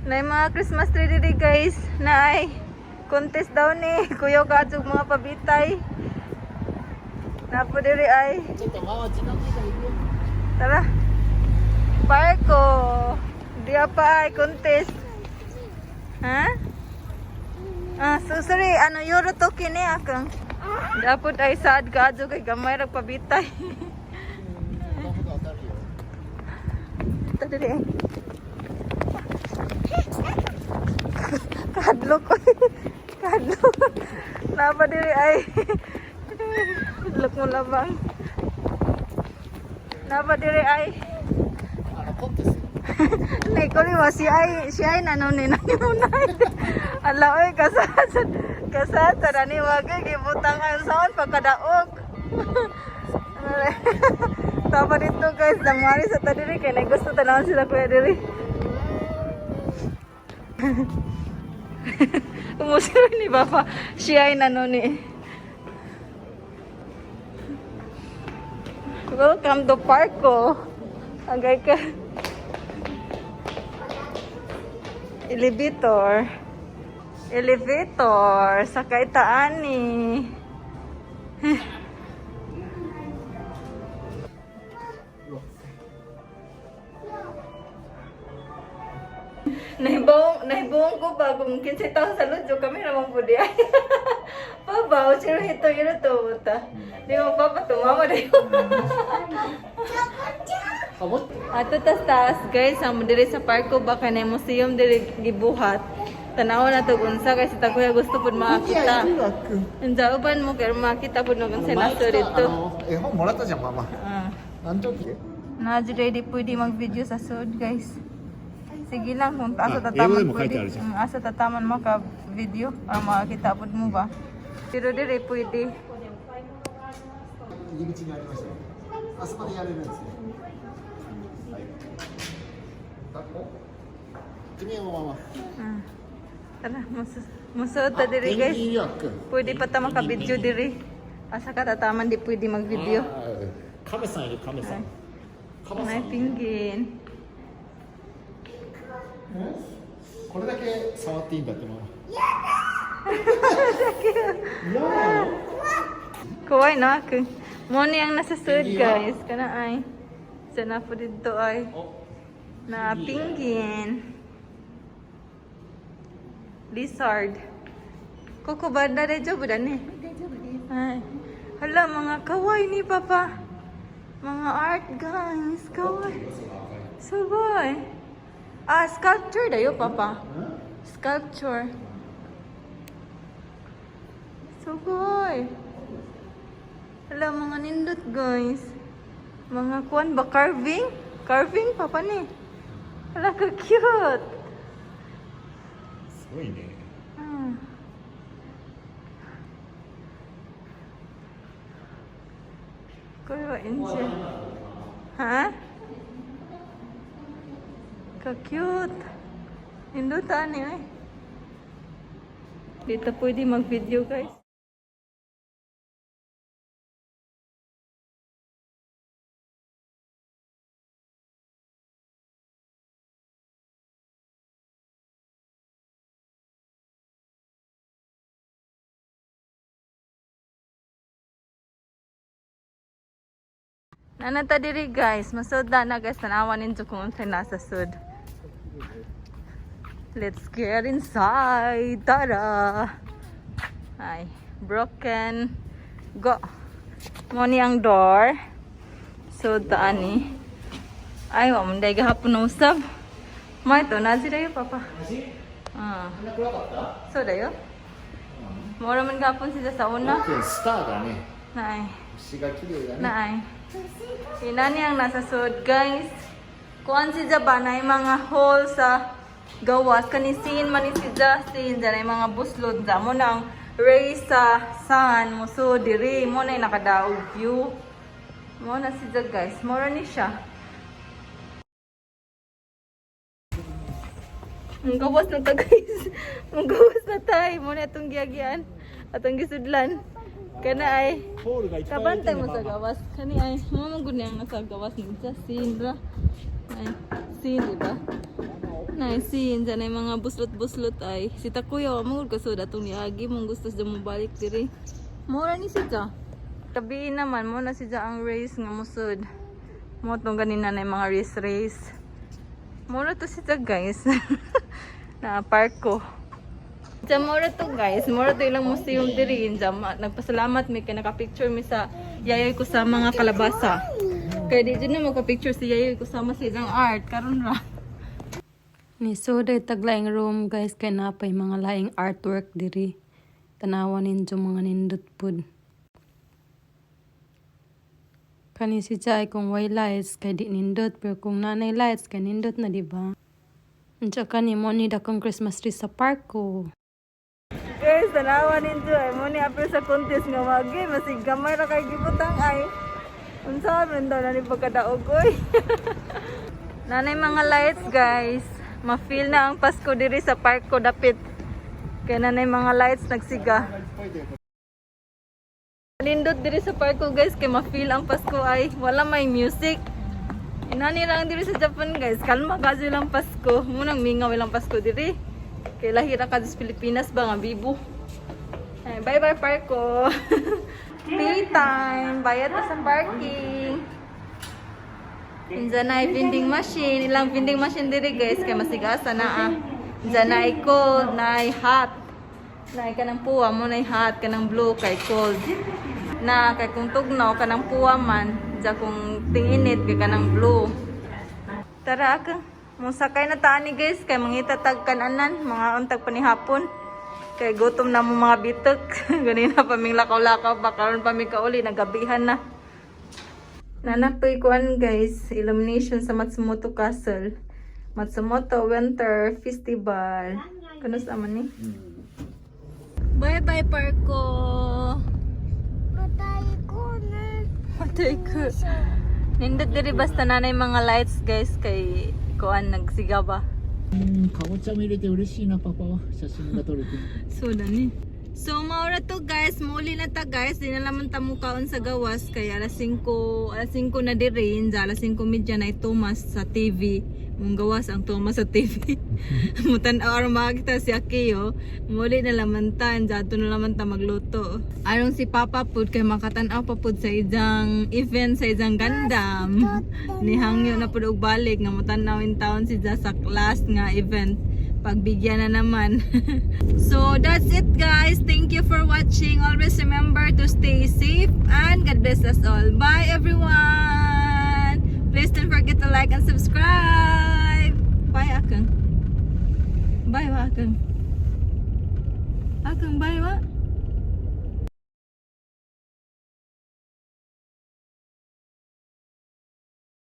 Na mga Christmas tree diri guys. Na ay contest daw ni Kuya Katsug mga pabitay. Na po diri ay. Tara. Parko. Dia pa ay contest. Ha? Sorry, ano euro to kini akong. Dapat ay sad kaadto kay gamay ra pabitay. Tara diri. Kadlo ko. Kadlo. Napa diri ay. Kadlok mo labang. Napa diri ay. Nay ko ni si ay nanoni nanunay. Ala oy kasat ani wage gibutang ang saon pagkadaog. Tama dito guys, dangmari sa tadiri kay nay gusto tanawan sila kuya diri. Umusir ni Papa, siya ay nanoni. Welcome to Parko. Agay ka. Elevator. Elevator. Sakay taani. Nahibuong ko ba kung kinsay tao sa lodyo kami naman po di ay. Pabaw, sino ito ta. Di mo pa patumama na yun. Ato tas guys, ang diri sa parko ba kanay museum diri gibuhat. Tanaw na to unsa kasi ta kuya gusto pud makita. Unsa uban mo kay makita pud no unsa nato dito. Ehon morata jan mama. Nanjoki? Na ready pwede mag-video sa sud guys. Sige lang kung asa tataman pwede. Asa tataman maka-video para makakita pud mo ba. Pero diri pwede. 入り口がありましたね。あそこでやれるんですね。はい。抱っこ？君もママ。Tara, musod ta diri guys. Pwede pa ta maka-video diri. Asa ka tataman di pwede mag-video. カメさんいるカメさん。カメさ May ん。 pinggin. これだけ触っていいんだってママ。 Kuway na ako. Mo ni ang nasa sud guys. Kana ay. Sana po dito ay. Na pinggin. Lizard. Koko banda dejo ba ni? Ay. Hala mga kawaii ni Papa. Mga art guys. Kawaii. Sugoy. Sculpture dayo Papa. Sculpture. Sugoy. Hala mga nindot guys. Mga kuan ba carving? Carving Papa ni. Hala ka cute. すごいね。これはエンジェル。Ha? Ka-cute. Indutan ni ay. Dito pwede mag-video guys. Nanata diri guys, masud na guys, tanawan ninyo kung unsay nasa sud. Let's get inside. Tara. Ay, broken. Go. Mo ni ang door. So taani. Ay, wa man day gahapon usab. May to na dayo Papa. So dayo. Mo ra man gahapon sila sa una. スターだね。 Nay. 星が綺麗だね。 Nay. Inani ang nasa sud guys. Kuan si Jabanay mga hole sa gawas kanisin man ni si Justin dyan mga buslod sa mo nang ray sa sun mo so diri mo na nakadaog view mo na si Jag guys mo ni siya ang gawas na ta guys ang gawas na tay mo na itong giyagian atong gisudlan kana ay kabantay mo sa gawas kani ay mo mong gunyang nasa gawas ni Justin ra ay scene, di ba? Nice scene. Diyan ay mga buslot-buslot ay. Si Takuya, mo kasud atong niagi mong gusto sa mo balik diri. Mura ni siya. Tabiin naman mo na siya ang race nga musud. Mo tong ganina na yung mga race. Mura to siya guys. Na park ko. Diyan mura to guys. Mura to ilang museum diri. Diyan nagpasalamat mi kay naka-picture mi sa yayoy ko sa mga kalabasa. Kaya di dyan na magpa-picture si yayoy ko sama sa ilang art. Karon ra. Ni soda taglaing room guys kay napay mga laing artwork diri. Tanawan ninyo mga nindot pud. Kani si Jai kung way lights kay di nindot pero kung nanay lights kay nindot na di ba? Andiyan kani mo ni dakong Christmas tree sa park ko. Guys, tanawan ninyo ay mo ni apil sa contest nga magi masig gamay ra kay gibutang ay. Unsa man daw na ni pagkadaog oy. Nanay mga lights guys. Ma-feel na ang Pasko diri sa park ko dapit. Kaya nanay mga lights nagsiga. Nindot diri sa park ko guys kay ma-feel ang Pasko ay wala may music. Inani lang diri sa Japan guys. Kalma kasi lang Pasko. Munang mingaw lang Pasko diri. Kay lahira ka sa Pilipinas ba nga bibo. Ay, bye bye park ko. Pay time. Bayad na sa parking. Diyan na vending machine. Ilang vending machine diri guys. Kaya masigasa na ah. Diyan na cold, na hot. Na kanang puwa mo na hot, kanang blue kay cold. Na kay kung tugnaw kanang puwa man, diyan kung tinginit kay kanang blue. Tara ka. Musakay na taani guys kay mangitatag kananan, mga untag pa ni hapon. Kay gutom na mo mga bitok. Ganina pa ming lakaw-lakaw pa karon pa mi kauli nagabihan na. Nanapoy kuan guys, illumination sa Matsumoto Castle. Matsumoto Winter Festival. Kanus aman ni? Bye bye parko. Matay ko. Nindot diri basta nanay mga lights guys kay kuan nagsiga ba. かぼちゃも入れて嬉しいなパパは写真が撮れて So dani. So maura to guys, muli na ta guys, di na naman ta mukaon sa gawas kaya alas 5 na dirin, alas 5:30 na Thomas sa TV. Mong gawas ang Thomas sa TV. Mutan-aw makita si Akiyo. Muli na laman ta, jato na laman ta magluto. Arong si Papa pud kay makatan-aw pa pud sa ijang event sa ijang gandam. Nihangyo na pud og balik nga mutan-aw in town si sa last nga event. Pagbigyan na naman. So that's it guys. Thank you for watching. Always remember to stay safe and God bless us all. Bye everyone. Please don't forget to like and subscribe. Bye Akang. Bye wa Akang. Akang bye wa.